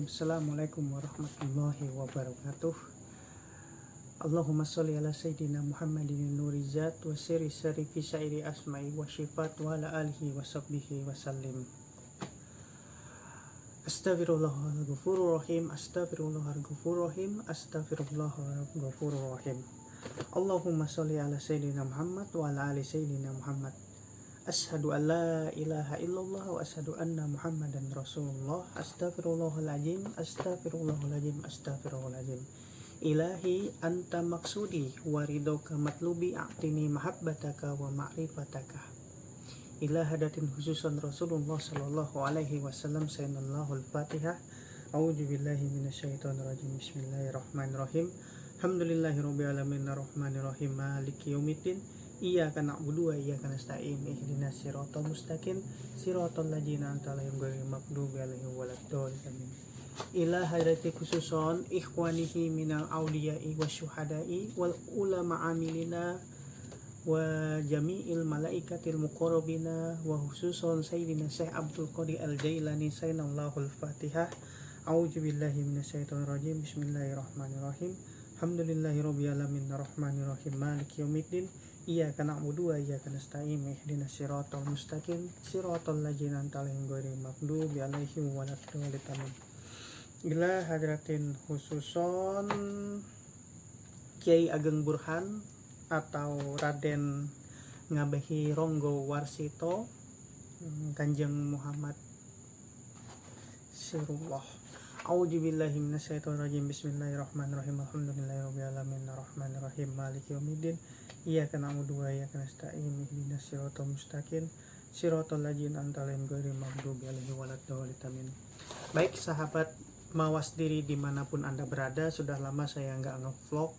Bismillahirrahmanirrahim. Assalamualaikum warahmatullahi wabarakatuh. Allahumma sholli ala sayyidina Muhammadin nuri zat wa sirri fi sa'iri asma'i wa syifat wa ala alihi wa sahbihi wa sallim. Astaghfirullahal ghafurur rahim, astaghfirullahal ghafurur rahim, astaghfirullahal ghafurur rahim. Allahumma sholli ala sayyidina Muhammad wa ala ali sayyidina Muhammad. Asyhadu an la ilaha illallah wa asyhadu anna Muhammadan Rasulullah. Astaghfirullahaladzim, astaghfirullahaladzim, astaghfirullahaladzim. Ilahi anta maksudi wa ridhoka matlubi a'tini mahabbataka wa ma'rifataka. Ila hadatin khususan Rasulullah sallallahu alaihi wasallam sayyidallahu al-Fatihah. A'udzu billahi minasyaitonir rajim. Bismillahirrahmanirrahim. Alhamdulillahirabbil alamin arrahmanir rahim maliki yaumiddin. Iyyaka na'budu wa iyyaka nasta'in ihdinas siratal mustaqim siratal ladzina an'amta 'alaihim ghairil maghdubi 'alaihim waladdallin. Ila hadrati khususon ikhwanihi minal auliya'i wasyuhada'i wal ulama amilina wa jami'il malaikatil muqarrabina wa khususon sayyidina Syekh Abdul Qadir Al-Jailani sayyidallahu al-Fatihah. A'udzu billahi minasyaitonir rajim. Bismillahirrahmanirrahim. Alhamdulillahirabbil alamin arrahmanir rahim maliki yaumiddin. Iyyaka na'budu wa iyyaka nasta'in ihdinas siratal mustaqim siratal ladzina an'amta 'alaihim ghairil maghdubi 'alaihim waladdallin. Ila hadratin khususon Kiai Ageng Burhan atau Raden Ngabehi Ronggo Warsito Kanjeng Muhammad Sirullah. A'udzu billahi minasyaitonir rajim. Bismillahirrahmanirrahim. Alhamdulillahirabbil alamin arrahmanir rahim maliki yaumiddin. Iyyaka na'budu wa iyyaka nasta'in ihdinas siratal mustaqim siratal ladzina an'amta 'alaihim ghairil maghdubi 'alaihim waladdallin. Baik sahabat mawas diri dimanapun Anda berada, sudah lama saya nggak ngevlog.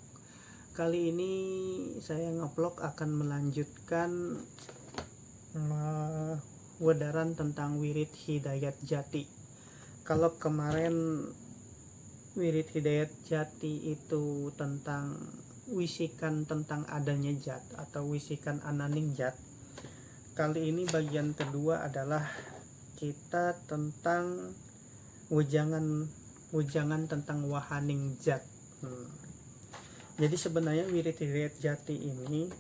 Kali ini saya ngevlog akan melanjutkan wedaran tentang wirid hidayat jati. Kalau kemarin wirid hidayat jati itu tentang wisikan tentang adanya zat atau wisikan ananing zat, kali ini bagian kedua adalah kita tentang wejangan tentang wahaning zat. Jadi sebenarnya wirid hidayat jati ini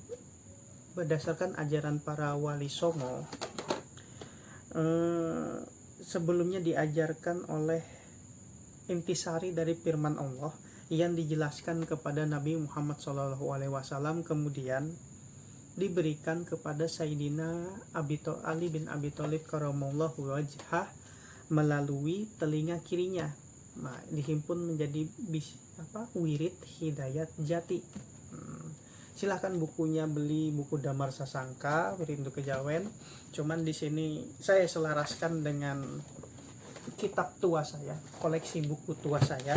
berdasarkan ajaran para wali songo, sebelumnya diajarkan oleh intisari dari firman Allah yang dijelaskan kepada Nabi Muhammad SAW, kemudian diberikan kepada Sayyidina Ali bin Abi Thalib karamallahu wajhah melalui telinga kirinya. Nah, dihimpun menjadi wirid hidayat jati. Silahkan bukunya beli, buku Damar Sasangka Wirid untuk Kejawen. Cuman di sini saya selaraskan dengan kitab tua saya, koleksi buku tua saya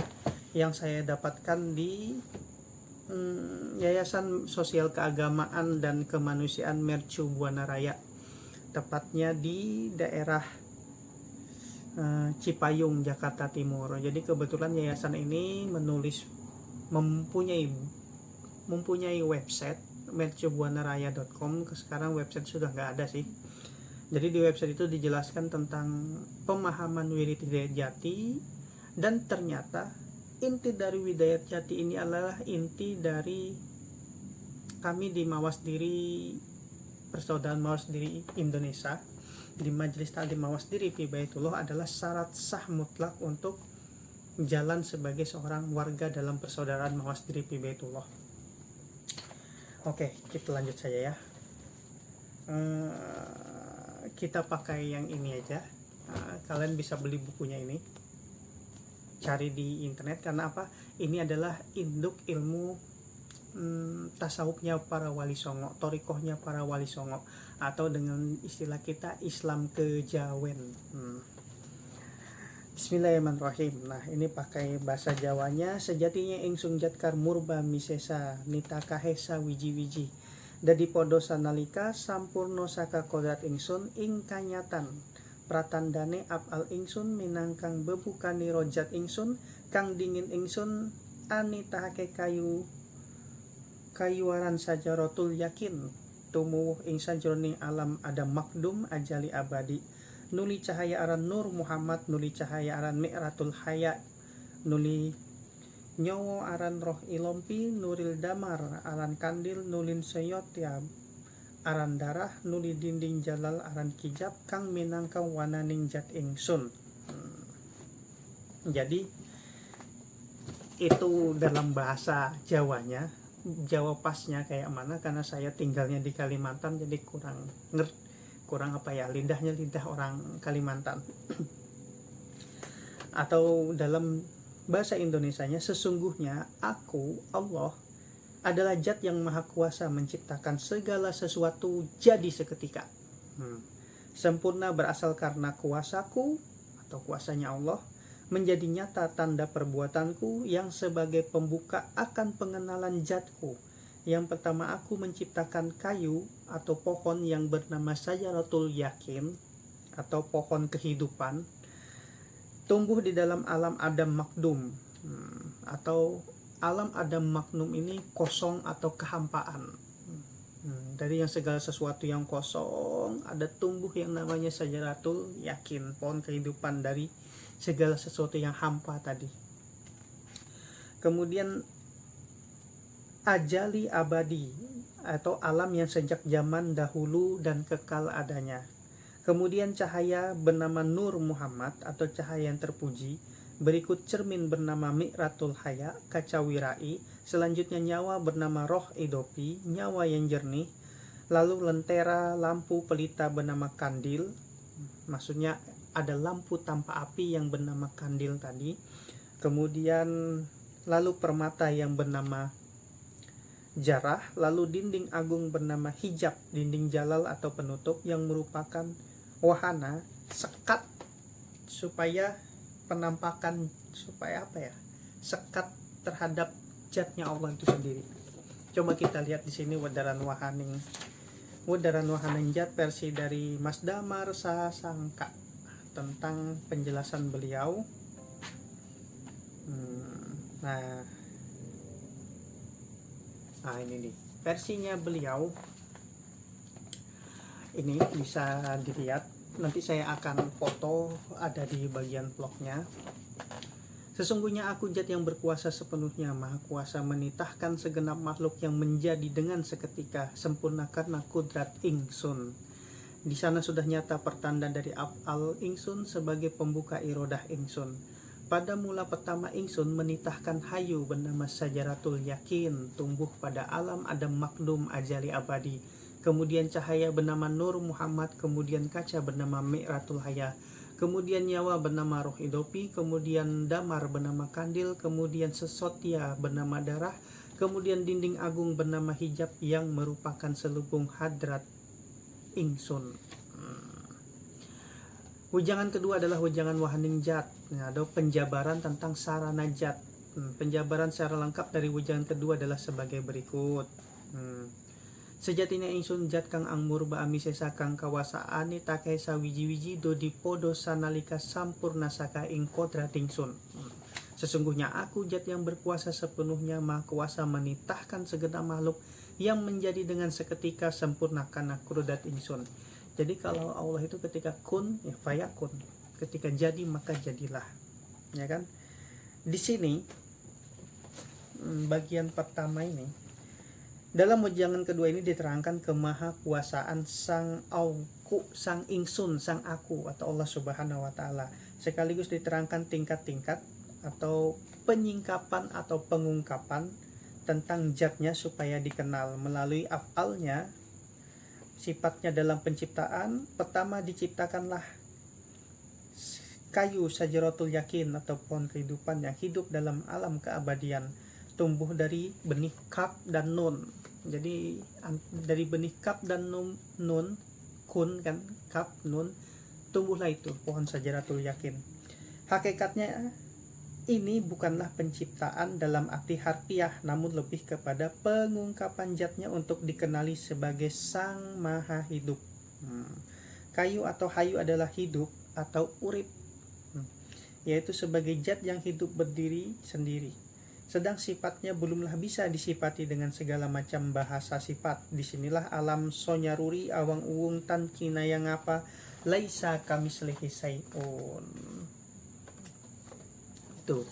yang saya dapatkan di Yayasan Sosial Keagamaan dan Kemanusiaan Mercu Buana Raya, tepatnya di daerah Cipayung, Jakarta Timur. Jadi kebetulan yayasan ini mempunyai website mercubuanaraya.com. Sekarang website sudah nggak ada sih. Jadi di website itu dijelaskan tentang pemahaman wirid hidayat jati, dan ternyata inti dari hidayat jati ini adalah inti dari kami di Mawas Diri, Persaudaraan Mawas Diri Indonesia, di Majelis Ta'lim Mawas Diri fi Baitullah, adalah syarat sah mutlak untuk jalan sebagai seorang warga dalam persaudaraan Mawas Diri fi Baitullah. Oke, kita lanjut saja ya. Kita pakai yang ini aja. Kalian bisa beli bukunya ini, cari di internet. Karena apa? Ini adalah induk ilmu tasawufnya para wali songo, torikohnya para wali songo, atau dengan istilah kita Islam kejawen. Bismillahirrahmanirrahim. Nah, ini pakai bahasa Jawanya. Sejatinya ingsun jatkar murba misesa nitakahesa wiji-wiji dadi podo sanalika sampurno saka kodrat ingsun ing kanyatan pratandane abal ingsun minangkang bebukani rojat ingsun kang dingin ingsun anitahake kayuaran sajaratul yakin tumuwuh ing sajroning alam ada makdum ajali abadi nuli cahaya aran Nur Muhammad, nuli cahaya aran Mi'ratul Haya, nuli nyowo aran Roh Ilompi, nuril damar aran kandil, nulin seyot ya aran darah, nuli dinding jalal aran kijab kang minangka wananing jat ingsun. Jadi itu dalam bahasa Jawanya. Jawa pasnya kayak mana, karena saya tinggalnya di Kalimantan jadi kurang apa ya, lidahnya lidah orang Kalimantan. Atau dalam bahasa Indonesianya, sesungguhnya aku Allah adalah zat yang maha kuasa menciptakan segala sesuatu jadi seketika. Sempurna berasal karena kuasaku atau kuasanya Allah, menjadi nyata tanda perbuatanku yang sebagai pembuka akan pengenalan zatku. Yang pertama, aku menciptakan kayu atau pohon yang bernama Syajaratul Yakin atau pohon kehidupan, tumbuh di dalam alam Adam Maknum, atau alam Adam Maknum ini kosong atau kehampaan. Dari yang segala sesuatu yang kosong, ada tumbuh yang namanya Syajaratul Yakin, pohon kehidupan dari segala sesuatu yang hampa tadi. Kemudian ajali abadi atau alam yang sejak zaman dahulu dan kekal adanya. Kemudian cahaya bernama Nur Muhammad atau cahaya yang terpuji. Berikut cermin bernama Mi'ratul Haya, kaca wirai. Selanjutnya nyawa bernama Roh Idopi, nyawa yang jernih. Lalu lentera lampu pelita bernama kandil, maksudnya ada lampu tanpa api yang bernama kandil tadi. Kemudian lalu permata yang bernama jarah. Lalu dinding agung bernama hijab, dinding jalal atau penutup yang merupakan wahana, sekat supaya penampakan, supaya apa ya, sekat terhadap zatnya Allah itu sendiri. Coba kita lihat di sini wadaran wahaning zat versi dari Mas Damar Sasangka tentang penjelasan beliau. Nah ini nih versinya beliau, ini bisa dilihat, nanti saya akan foto, ada di bagian vlognya. Sesungguhnya aku zat yang berkuasa sepenuhnya, maha kuasa menitahkan segenap makhluk yang menjadi dengan seketika, sempurna karena kudrat ingsun. Di sana sudah nyata pertanda dari af'al ingsun sebagai pembuka irodah ingsun. Pada mula pertama ingsun menitahkan hayu bernama Syajaratul Yakin, tumbuh pada alam Adam Maknum ajali abadi. Kemudian cahaya bernama Nur Muhammad, kemudian kaca bernama Mi'ratul Haya, kemudian nyawa bernama Roh Idopi, kemudian damar bernama kandil, kemudian sesotya bernama darah, kemudian dinding agung bernama hijab yang merupakan selubung hadrat ingsun. Wejangan kedua adalah wejangan wahaning zat, ada penjabaran tentang sarana zat. Penjabaran secara lengkap dari wejangan kedua adalah sebagai berikut. Sejatinya ingsun zat kang angmur baami sesa kang kawasaane takai sawiji-wiji dodi podo sanalika sampurna saka ing kodrat ingsun. Sesungguhnya aku zat yang berkuasa sepenuhnya, maha kuasa menitahkan segenap makhluk yang menjadi dengan seketika sempurna karena kodrat ingsun. Jadi kalau Allah itu ketika kun ya fayakun, ketika jadi maka jadilah, ya kan? Di sini bagian pertama ini, dalam wejangan kedua ini diterangkan kemahakuasaan sang Auku, sang ingsun, sang aku atau Allah Subhanahu wa taala. Sekaligus diterangkan tingkat-tingkat atau penyingkapan atau pengungkapan tentang zatnya supaya dikenal melalui af'alnya, sifatnya dalam penciptaan. Pertama diciptakanlah kayu Syajaratul Yakin atau pohon kehidupan yang hidup dalam alam keabadian, tumbuh dari benih kaf dan nun. Jadi dari benih kaf dan nun kun kan, kaf nun, tumbuhlah itu pohon Syajaratul Yakin. Hakikatnya ini bukanlah penciptaan dalam arti harfiah, namun lebih kepada pengungkapan zatnya untuk dikenali sebagai sang maha hidup. Kayu atau hayu adalah hidup atau urip, yaitu sebagai zat yang hidup berdiri sendiri. Sedang sifatnya belumlah bisa disifati dengan segala macam bahasa sifat. Disinilah alam sonyaruri awang uwung tan kinaya ngapa laisa kamislihi syai'un. Tuh.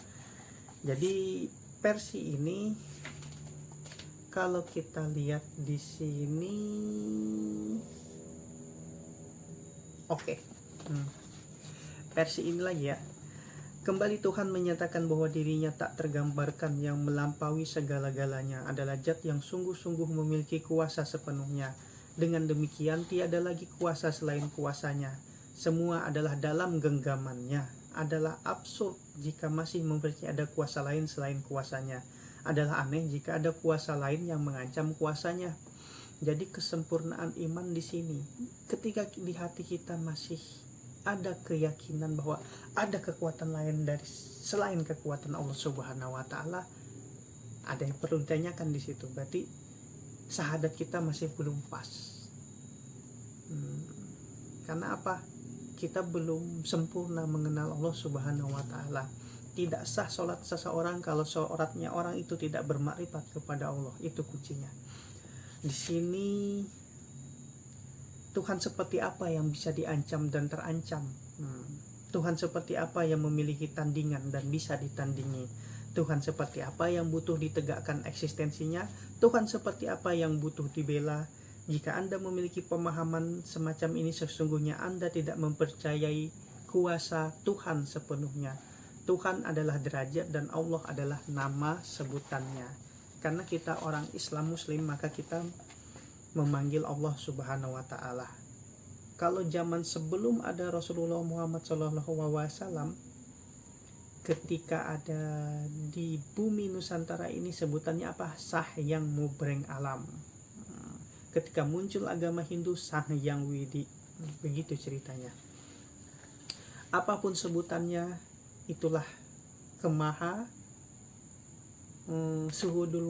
Jadi versi ini kalau kita lihat di sini, oke. Versi ini lagi ya. Kembali Tuhan menyatakan bahwa dirinya tak tergambarkan, yang melampaui segala-galanya, adalah zat yang sungguh-sungguh memiliki kuasa sepenuhnya. Dengan demikian tiada lagi kuasa selain kuasanya. Semua adalah dalam genggamannya. Adalah absurd jika masih mempercayai ada kuasa lain selain kuasanya. Adalah aneh jika ada kuasa lain yang mengancam kuasanya. Jadi kesempurnaan iman di sini, ketika di hati kita masih ada keyakinan bahwa ada kekuatan lain dari selain kekuatan Allah Subhanahu wa taala, ada yang perlu ditanyakan di situ. Berarti syahadat kita masih belum pas. Karena apa? Kita belum sempurna mengenal Allah Subhanahu wa taala. Tidak sah sholat seseorang kalau sholatnya orang itu tidak bermakrifat kepada Allah. Itu kuncinya. Di sini Tuhan seperti apa yang bisa diancam dan terancam? Tuhan seperti apa yang memiliki tandingan dan bisa ditandingi? Tuhan seperti apa yang butuh ditegakkan eksistensinya? Tuhan seperti apa yang butuh dibela? Jika Anda memiliki pemahaman semacam ini, sesungguhnya Anda tidak mempercayai kuasa Tuhan sepenuhnya. Tuhan adalah derajat dan Allah adalah nama sebutannya. Karena kita orang Islam Muslim, maka kita memanggil Allah Subhanahu wa taala. Kalau zaman sebelum ada Rasulullah Muhammad SAW, ketika ada di bumi Nusantara ini, sebutannya apa? Sahyang Mubreng Alam. Ketika muncul agama Hindu, Sahyang Widi. Begitu ceritanya. Apapun sebutannya, itulah kemaha suhudul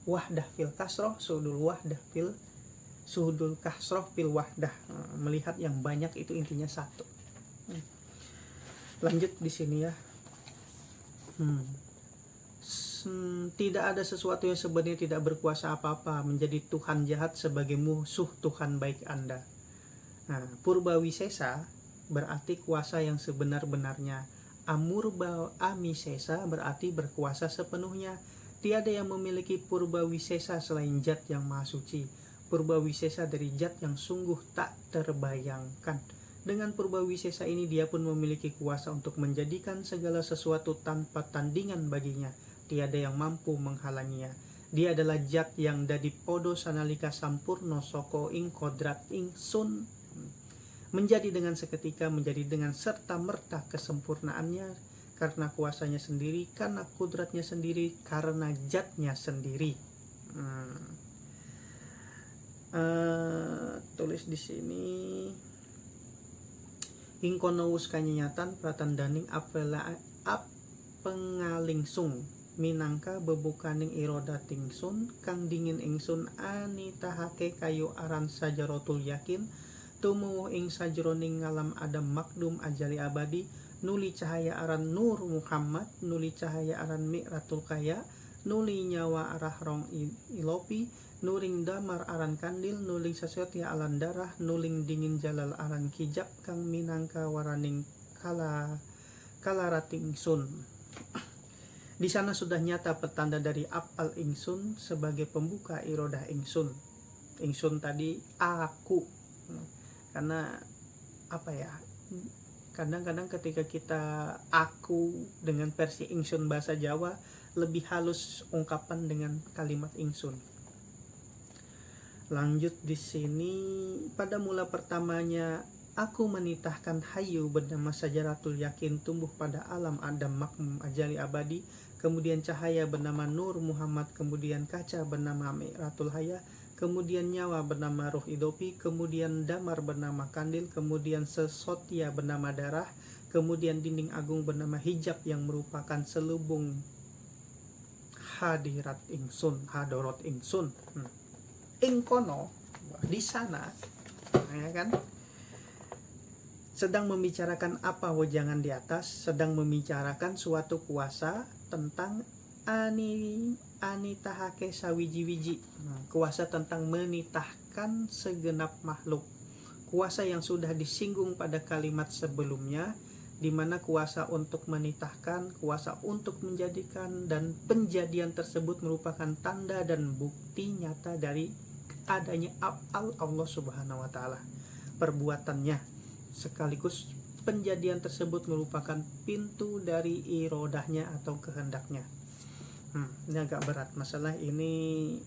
wahdah fil kasroh, suhudul wahdah fil suhudul kasroh fil wahdah. Melihat yang banyak itu intinya satu. Lanjut di sini ya. Tidak ada sesuatu yang sebenarnya tidak berkuasa apa-apa menjadi Tuhan jahat sebagai musuh Tuhan baik Anda. Purba wisesa berarti kuasa yang sebenar-benarnya. Amurba amisesa berarti berkuasa sepenuhnya. Tiada yang memiliki purba wisesa selain zat yang maha suci. Purba wisesa dari zat yang sungguh tak terbayangkan. Dengan purba wisesa ini dia pun memiliki kuasa untuk menjadikan segala sesuatu tanpa tandingan baginya. Tiada yang mampu menghalanginya. Dia adalah zat yang dadi podo sanalika sampurno soko ing kodrat ing sun. Menjadi dengan seketika, menjadi dengan serta-merta kesempurnaannya, karena kuasanya sendiri, karena kudratnya sendiri, karena zatnya sendiri. Tulis di sini, ingkonowus kanyatan pratandaning apela ap pengalingsung minangka bebukaning irodating sun kang dingin ingsun anitahake kayu aran sajarotul yakin tumuwuh ing sajroning ngalam adam makdum ajali abadi, nuli cahaya aran Nur Muhammad, nuli cahaya aran Mi'ratul Kaya, nuli nyawa arah rong ilopi, nuring damar aran kandil, nuling sasotya alan darah, nuling dingin jalal aran kijab kang minangka waraning kalarating sun. Di sana sudah nyata petanda dari apal ingsun sebagai pembuka irodah ingsun. Ingsun tadi aku. Karena apa ya, kadang-kadang ketika kita aku dengan versi ingsun bahasa Jawa lebih halus ungkapan dengan kalimat ingsun. Lanjut di sini, pada mula pertamanya aku menitahkan hayu bernama Sajaratul Yakin tumbuh pada alam adam makmum ajali abadi, kemudian cahaya bernama Nur Muhammad, kemudian kaca bernama Mi'ratul Haya, kemudian nyawa bernama Ruh Idopi, kemudian damar bernama Kandil, kemudian sesotya bernama Darah, kemudian dinding agung bernama Hijab yang merupakan selubung hadirat ingsun, hadorot ingsun. Ingkono di sana, ya kan? Sedang membicarakan apa wejangan di atas, sedang membicarakan suatu kuasa tentang anitahake sawiji-wiji, kuasa tentang menitahkan segenap makhluk, kuasa yang sudah disinggung pada kalimat sebelumnya, di mana kuasa untuk menitahkan, kuasa untuk menjadikan, dan penjadian tersebut merupakan tanda dan bukti nyata dari adanya af'al Allah Subhanahu wa taala, perbuatannya, sekaligus penjadian tersebut merupakan pintu dari irodahnya atau kehendaknya. Ini agak berat masalah ini.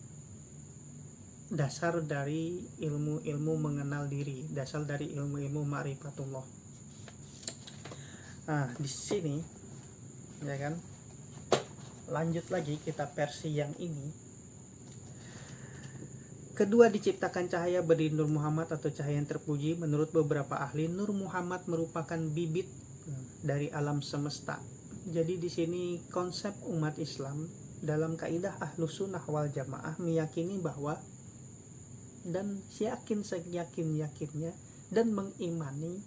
Dasar dari ilmu-ilmu mengenal diri, dasar dari ilmu-ilmu ma'rifatullah. Nah, di sini ya kan, lanjut lagi kita versi yang ini. Kedua diciptakan cahaya beri Nur Muhammad atau cahaya yang terpuji. Menurut beberapa ahli, Nur Muhammad merupakan bibit dari alam semesta. Jadi di sini konsep umat Islam dalam kaidah Ahlus Sunnah wal Jamaah meyakini bahwa dan yakin seyakin-yakinnya dan mengimani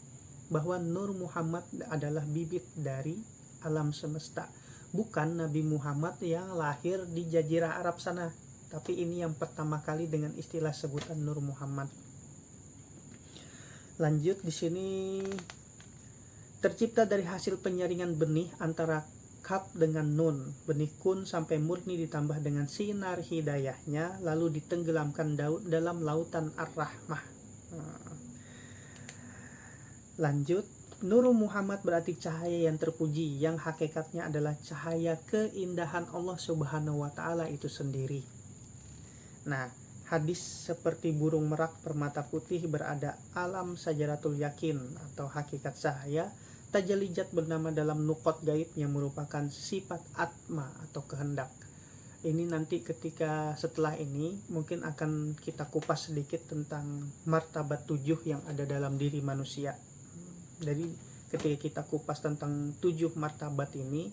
bahwa Nur Muhammad adalah bibit dari alam semesta, bukan Nabi Muhammad yang lahir di Jazirah Arab sana, tapi ini yang pertama kali dengan istilah sebutan Nur Muhammad. Lanjut di sini, tercipta dari hasil penyaringan benih antara kaf dengan nun, benih kun sampai murni ditambah dengan sinar hidayahnya, lalu ditenggelamkan dalam lautan ar-rahmah. Lanjut, Nur Muhammad berarti cahaya yang terpuji, yang hakikatnya adalah cahaya keindahan Allah Subhanahu wa taala itu sendiri. Nah, hadis seperti burung merak bermata putih berada alam sajaratul yakin atau hakikat cahaya, tajalijat bernama dalam nukot gaib yang merupakan sifat atma atau kehendak. Ini nanti ketika setelah ini mungkin akan kita kupas sedikit tentang martabat 7 yang ada dalam diri manusia. Jadi ketika kita kupas tentang 7 martabat ini,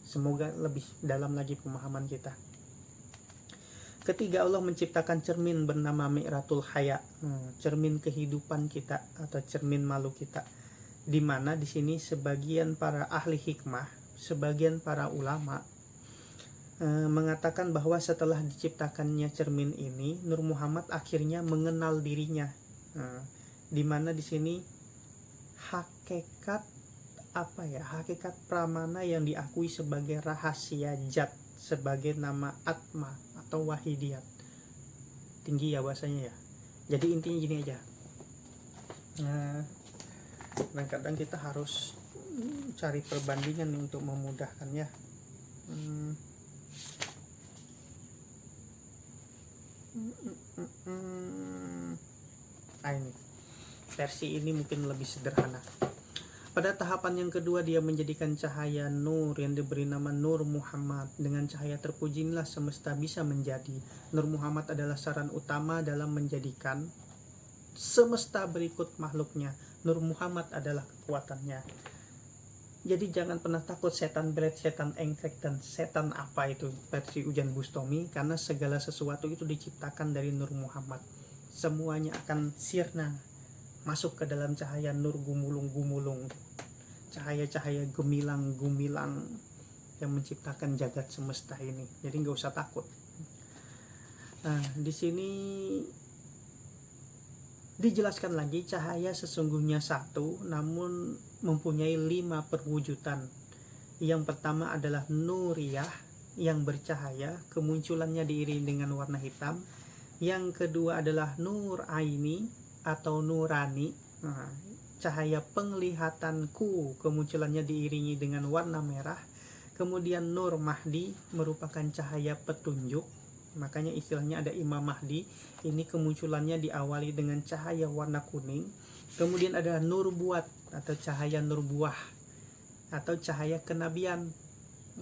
semoga lebih dalam lagi pemahaman kita. Ketiga, Allah menciptakan cermin bernama Mi'ratul Haya, cermin kehidupan kita atau cermin malu kita. Di mana di sini sebagian para ahli hikmah, sebagian para ulama mengatakan bahwa setelah diciptakannya cermin ini, Nur Muhammad akhirnya mengenal dirinya. Di mana di sini hakikat hakikat pramana yang diakui sebagai rahasia zat, sebagai nama atma atau wahidiyat. Tinggi ya bahasanya ya. Jadi intinya gini aja. Dan kadang kita harus cari perbandingan untuk memudahkannya. Ini versi ini mungkin lebih sederhana. Pada tahapan yang kedua, dia menjadikan cahaya nur yang diberi nama Nur Muhammad. Dengan cahaya terpuji inilah semesta bisa menjadi. Nur Muhammad adalah saran utama dalam menjadikan semesta berikut makhluknya. Nur Muhammad adalah kekuatannya. Jadi jangan pernah takut setan belet, setan engkrek, dan setan apa itu versi Ujan Bustami, karena segala sesuatu itu diciptakan dari Nur Muhammad. Semuanya akan sirna masuk ke dalam cahaya nur gumulung-gumulung, cahaya-cahaya gemilang-gumilang yang menciptakan jagat semesta ini. Jadi nggak usah takut. Nah, di sini dijelaskan lagi cahaya sesungguhnya satu, namun mempunyai 5 perwujudan. Yang pertama adalah nuriyah yang bercahaya, kemunculannya diiringi dengan warna hitam. Yang kedua adalah nur aini atau nurani, cahaya penglihatanku, kemunculannya diiringi dengan warna merah. Kemudian nur mahdi merupakan cahaya petunjuk, makanya istilahnya ada Imam Mahdi. Ini kemunculannya diawali dengan cahaya warna kuning. Kemudian ada nur buat atau cahaya nur buah atau cahaya kenabian,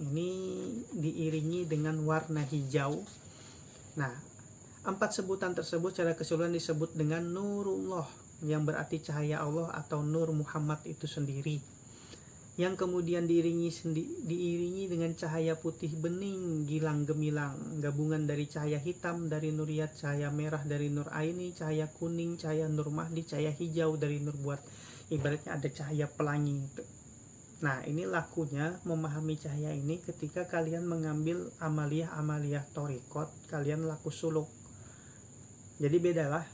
ini diiringi dengan warna hijau. Nah, 4 sebutan tersebut secara keseluruhan disebut dengan Nurullah, yang berarti cahaya Allah atau Nur Muhammad itu sendiri, yang kemudian diiringi dengan cahaya putih bening gilang gemilang, gabungan dari cahaya hitam dari nuriyat, cahaya merah dari nur aini, cahaya kuning cahaya nur mahdi, cahaya hijau dari nur buat. Ibaratnya ada cahaya pelangi itu. Nah, ini lakunya memahami cahaya ini ketika kalian mengambil amaliyah thorikot, kalian laku suluk. Jadi bedalah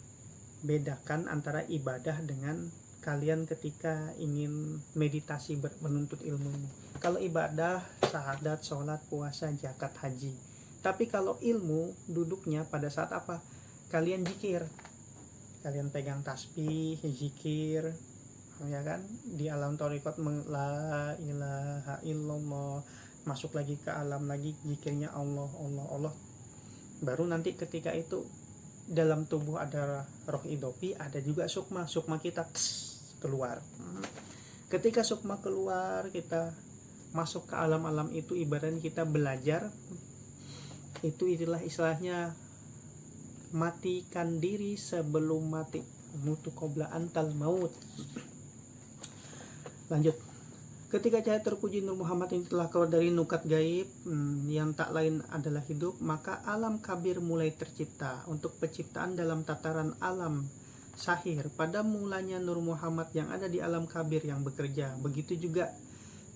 bedakan antara ibadah dengan kalian ketika ingin meditasi menuntut ilmu. Kalau ibadah, syahadat, sholat, puasa, zakat, haji. Tapi kalau ilmu, duduknya pada saat apa? Kalian zikir, kalian pegang tasbih, zikir, ya kan? Di alam thariqat la ilaha illallah, masuk lagi ke alam lagi zikirnya Allah, Allah, Allah. Baru nanti ketika itu dalam tubuh ada roh idopi, ada juga sukma kita keluar. Ketika sukma keluar, kita masuk ke alam-alam itu, ibaratnya kita belajar. Itu istilahnya matikan diri sebelum mati, mutu qabla antal maut. Lanjut. Ketika cahaya terpuji Nur Muhammad ini telah keluar dari nukat gaib yang tak lain adalah hidup, maka alam kabir mulai tercipta. Untuk penciptaan dalam tataran alam sahir, pada mulanya Nur Muhammad yang ada di alam kabir yang bekerja. Begitu juga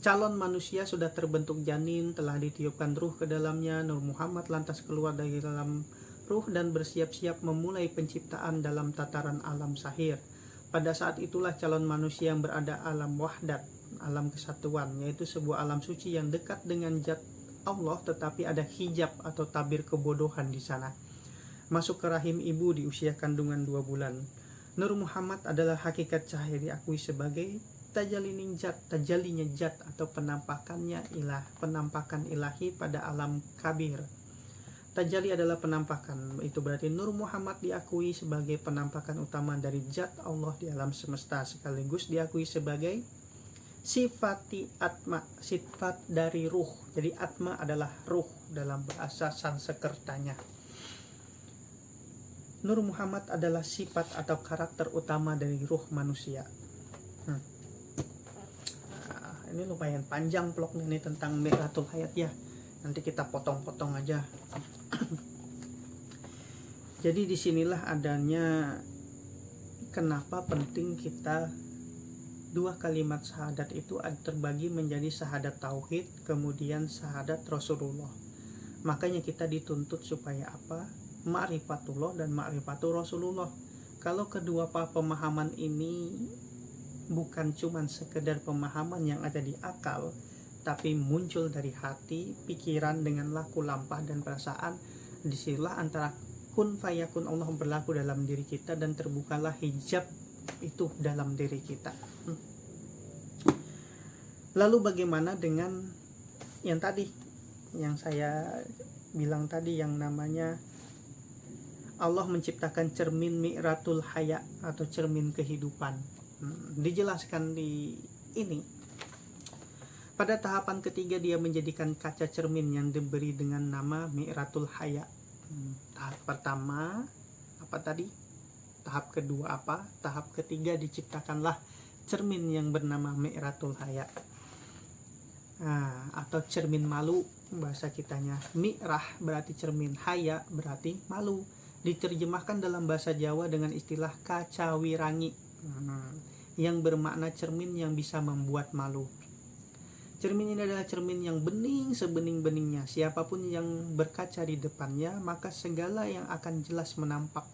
calon manusia sudah terbentuk janin, telah ditiupkan ruh ke dalamnya. Nur Muhammad lantas keluar dari dalam ruh dan bersiap-siap memulai penciptaan dalam tataran alam sahir. Pada saat itulah calon manusia yang berada alam wahdat, alam kesatuan, yaitu sebuah alam suci yang dekat dengan zat Allah, tetapi ada hijab atau tabir kebodohan di sana. Masuk ke rahim ibu di usia kandungan 2 bulan. Nur Muhammad adalah hakikat cahaya diakui sebagai tajalinya zat atau penampakan ilahi pada alam kabir. Tajali adalah penampakan, itu berarti Nur Muhammad diakui sebagai penampakan utama dari zat Allah di alam semesta, sekaligus diakui sebagai sifati atma, sifat dari ruh. Jadi atma adalah ruh dalam bahasa Sanskertanya. Nur Muhammad adalah sifat atau karakter utama dari ruh manusia. Nah, ini lumayan panjang vlognya ini tentang Mi'ratul Hayat ya. Nanti kita potong-potong aja. Jadi disinilah adanya kenapa penting kita dua kalimat syahadat itu terbagi menjadi syahadat tauhid, kemudian syahadat Rasulullah. Makanya kita dituntut supaya apa? Ma'rifatullah dan ma'rifatul Rasulullah. Kalau kedua pemahaman ini bukan cuma sekedar pemahaman yang ada di akal, tapi muncul dari hati, pikiran dengan laku lampah dan perasaan, disinilah antara kun fayakun Allah berlaku dalam diri kita dan terbukalah hijab itu dalam diri kita. Lalu bagaimana dengan yang tadi, yang saya bilang tadi, yang namanya Allah menciptakan cermin Mi'ratul Haya atau cermin kehidupan. Dijelaskan di ini. Pada tahapan ketiga dia menjadikan kaca cermin yang diberi dengan nama Mi'ratul Haya. Tahap pertama apa tadi? Tahap kedua apa? Tahap ketiga diciptakanlah cermin yang bernama Mi'ratul Haya. Atau cermin malu bahasa kitanya. Mi'rah berarti cermin, haya berarti malu. Diterjemahkan dalam bahasa Jawa dengan istilah kaca wirangi, yang bermakna cermin yang bisa membuat malu. Cermin ini adalah cermin yang bening sebening-beningnya. Siapapun yang berkaca di depannya, maka segala yang akan jelas menampak.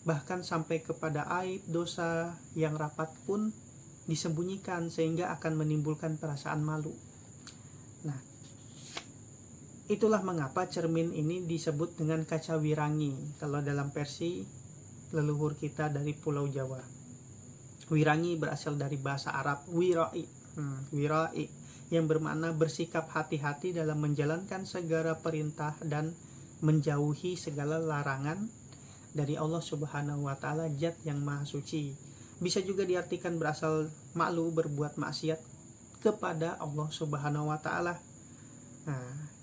Bahkan sampai kepada aib, dosa yang rapat pun disembunyikan sehingga akan menimbulkan perasaan malu. Nah, itulah mengapa cermin ini disebut dengan kaca wirangi. Kalau dalam versi leluhur kita dari Pulau Jawa. Wirangi berasal dari bahasa Arab wirai, yang bermakna bersikap hati-hati dalam menjalankan segala perintah dan menjauhi segala larangan dari Allah Subhanahu wa taala, zat yang maha suci. Bisa juga diartikan berasal malu berbuat maksiat kepada Allah Subhanahu wa taala.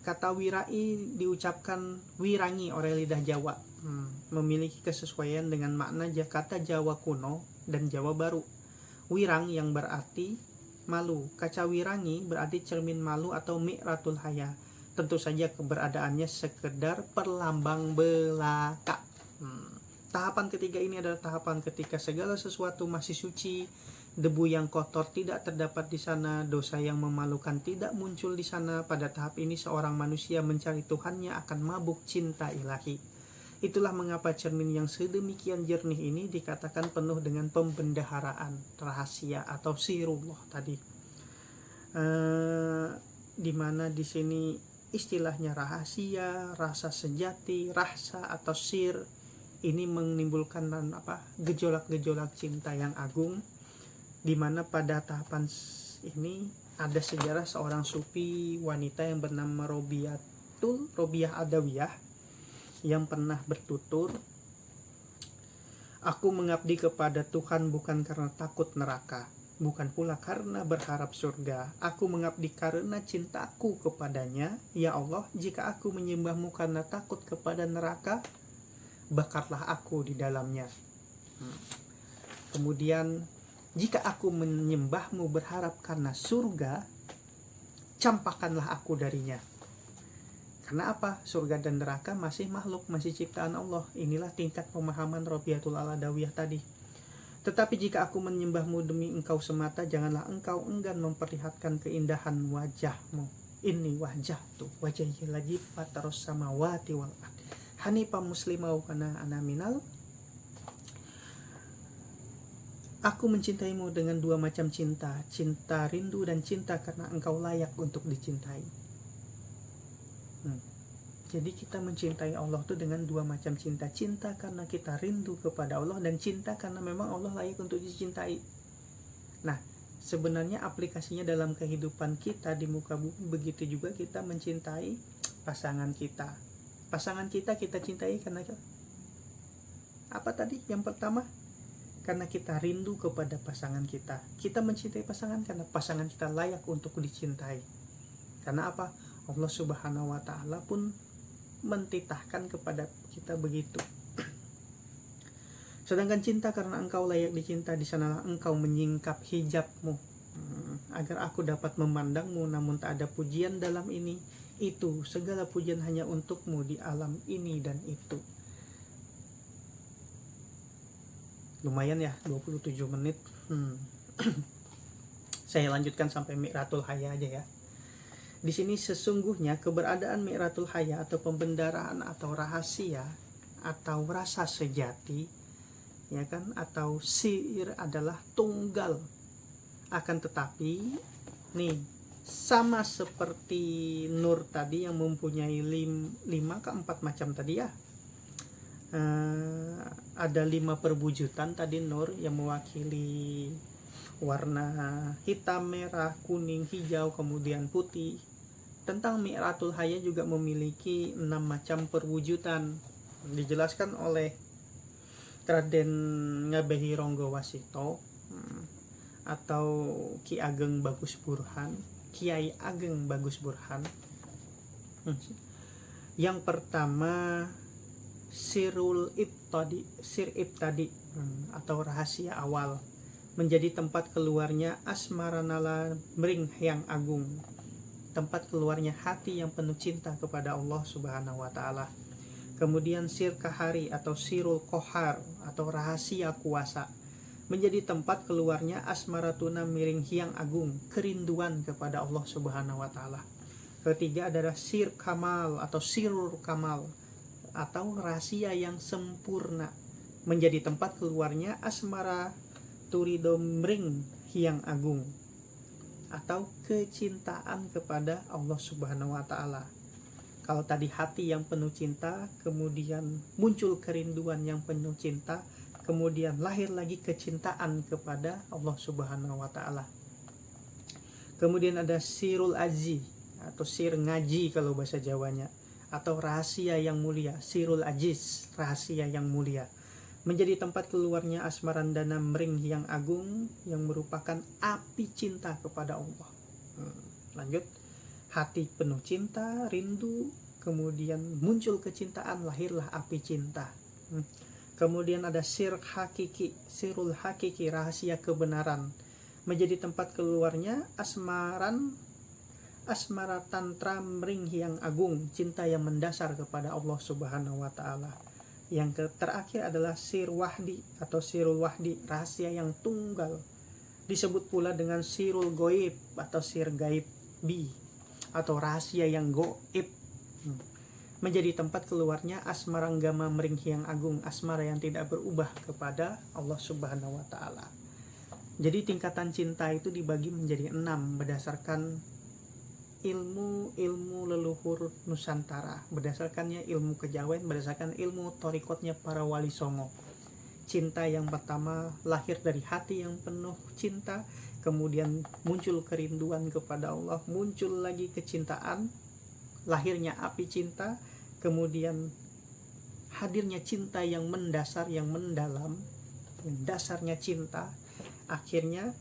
Kata wirai diucapkan wirangi oleh lidah Jawa, memiliki kesesuaian dengan makna kata Jawa kuno dan Jawa baru. Wirang yang berarti malu, kaca wirangi berarti cermin malu atau Mi'ratul Haya. Tentu saja keberadaannya sekedar perlambang belaka. Tahapan ketiga ini adalah tahapan ketika segala sesuatu masih suci, debu yang kotor tidak terdapat di sana, dosa yang memalukan tidak muncul di sana. Pada tahap ini seorang manusia mencari Tuhannya akan mabuk cinta ilahi. Itulah mengapa cermin yang sedemikian jernih ini dikatakan penuh dengan pembendaharaan rahasia atau sirullah tadi. Dimana di sini istilahnya rahasia, rasa sejati, rasa atau sir ini menimbulkan gejolak-gejolak cinta yang agung, dimana pada tahapan ini ada sejarah seorang sufi wanita yang bernama Robiah Adawiyah yang pernah bertutur, "Aku mengabdi kepada Tuhan bukan karena takut neraka, bukan pula karena berharap surga. Aku mengabdi karena cintaku kepadanya. Ya Allah, jika aku menyembahmu karena takut kepada neraka, bakarlah aku di dalamnya. Kemudian, jika aku menyembahmu berharap karena surga, campakkanlah aku darinya." Karena apa? Surga dan neraka masih makhluk, masih ciptaan Allah. Inilah tingkat pemahaman Robiatul Adawiyah tadi. "Tetapi jika aku menyembahmu demi engkau semata, janganlah engkau enggan memperlihatkan keindahan wajahmu. Ini wajah tuh, wajahnya lagi fataros samawati wal ard. Hanifah muslimah wa ana minal. Aku mencintaimu dengan dua macam cinta, cinta rindu dan cinta karena engkau layak untuk dicintai." Jadi kita mencintai Allah itu dengan dua macam cinta. Cinta karena kita rindu kepada Allah, dan cinta karena memang Allah layak untuk dicintai. Nah, sebenarnya aplikasinya dalam kehidupan kita di muka bumi begitu juga kita mencintai pasangan kita. Pasangan kita cintai karena apa tadi? Yang pertama, karena kita rindu kepada pasangan kita. Kita mencintai pasangan karena pasangan kita layak untuk dicintai. Karena apa? Allah Subhanahu wa Ta'ala pun mentitahkan kepada kita begitu. Sedangkan cinta karena engkau layak dicinta, di sanalah engkau menyingkap hijabmu, agar aku dapat memandangmu, namun tak ada pujian dalam ini itu, segala pujian hanya untukmu di alam ini dan itu. Lumayan ya, 27 menit. Saya lanjutkan sampai Mi'ratul Haya aja ya. Di sini sesungguhnya keberadaan Mi'ratul Haya atau pembendaraan atau rahasia atau rasa sejati, ya kan, atau sir adalah tunggal. Akan tetapi nih, sama seperti nur tadi yang mempunyai 4 macam tadi ya. Ada 5 perwujudan tadi nur yang mewakili warna hitam, merah, kuning, hijau, kemudian putih. Tentang Mi'ratul Haya juga memiliki 6 macam perwujudan. Dijelaskan oleh Raden Ngabehi Ronggo Wasito atau Kiai Ageng Bagus Burhan. Yang pertama, sir ibtadi atau rahasia awal, menjadi tempat keluarnya asmaranala mring yang agung, tempat keluarnya hati yang penuh cinta kepada Allah Subhanahu wa Ta'ala. Kemudian sir kahari atau sirul kohar atau rahasia kuasa, menjadi tempat keluarnya asmaratuna miring yang agung, kerinduan kepada Allah Subhanahu wa Ta'ala. Ketiga adalah sir kamal atau sirul kamal atau rahasia yang sempurna, menjadi tempat keluarnya asmara turidomring yang agung atau kecintaan kepada Allah Subhanahu wa Ta'ala. Kalau tadi hati yang penuh cinta, kemudian muncul kerinduan yang penuh cinta, kemudian lahir lagi kecintaan kepada Allah Subhanahu wa Ta'ala. Kemudian ada sirul azi atau sir ngaji kalau bahasa Jawanya, atau rahasia yang mulia, sirul aziz, rahasia yang mulia, menjadi tempat keluarnya asmarandana mring yang agung, yang merupakan api cinta kepada Allah. Lanjut, hati penuh cinta, rindu, kemudian muncul kecintaan, lahirlah api cinta. Kemudian ada sirul hakiki, rahasia kebenaran, menjadi tempat keluarnya asmara tantra mring yang agung, cinta yang mendasar kepada Allah Subhanahu wa Ta'ala. Yang terakhir adalah sir wahdi atau sirul wahdi, rahasia yang tunggal, disebut pula dengan sirul goib atau sir gaib bi atau rahasia yang goib. menjadi tempat keluarnya asmaranggama meringhiang agung, asmara yang tidak berubah kepada Allah Subhanahu wa Ta'ala. Jadi tingkatan cinta itu dibagi menjadi 6 berdasarkan ilmu leluhur Nusantara, berdasarkannya ilmu kejawen, berdasarkan ilmu torikotnya para wali songo. Cinta yang pertama lahir dari hati yang penuh cinta, kemudian muncul kerinduan kepada Allah, muncul lagi kecintaan, lahirnya api cinta, kemudian hadirnya cinta yang mendasar, yang mendalam, yang dasarnya cinta. Akhirnya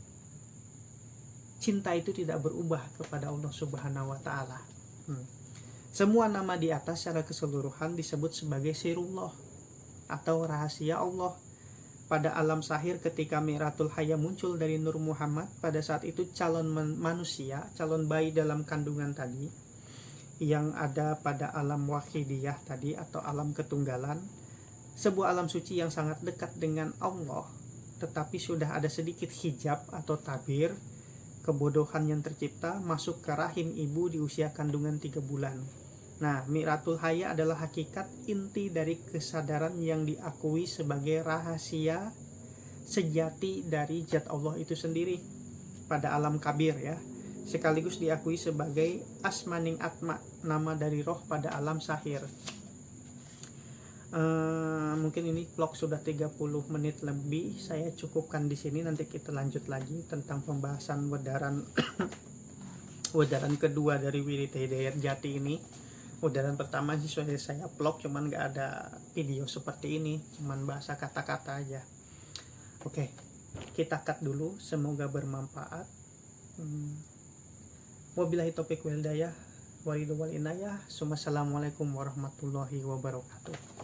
cinta itu tidak berubah kepada Allah Subhanahu wa Ta'ala. Semua nama di atas secara keseluruhan disebut sebagai sirullah atau rahasia Allah. Pada alam sahir ketika Mi'ratul Haya muncul dari Nur Muhammad, pada saat itu calon manusia, calon bayi dalam kandungan tadi yang ada pada alam wahidiyah tadi atau alam ketunggalan, sebuah alam suci yang sangat dekat dengan Allah, tetapi sudah ada sedikit hijab atau tabir kebodohan yang tercipta masuk ke rahim ibu di usia kandungan 3 bulan. Nah, Mi'ratul Haya adalah hakikat inti dari kesadaran yang diakui sebagai rahasia sejati dari zat Allah itu sendiri pada alam kabir ya, sekaligus diakui sebagai asmaning atma, nama dari roh pada alam sahir. Mungkin ini vlog sudah 30 menit lebih, saya cukupkan di sini. Nanti kita lanjut lagi tentang pembahasan wedaran wedaran kedua dari Wirid Hidayat Jati ini. Wedaran pertama sih sudah saya vlog, cuman nggak ada video seperti ini, cuman bahasa kata-kata aja. Oke, kita cut dulu, semoga bermanfaat. Wabillahi taufiq wal hidayah, waridhu wal inayah. Assalamualaikum warahmatullahi wabarakatuh.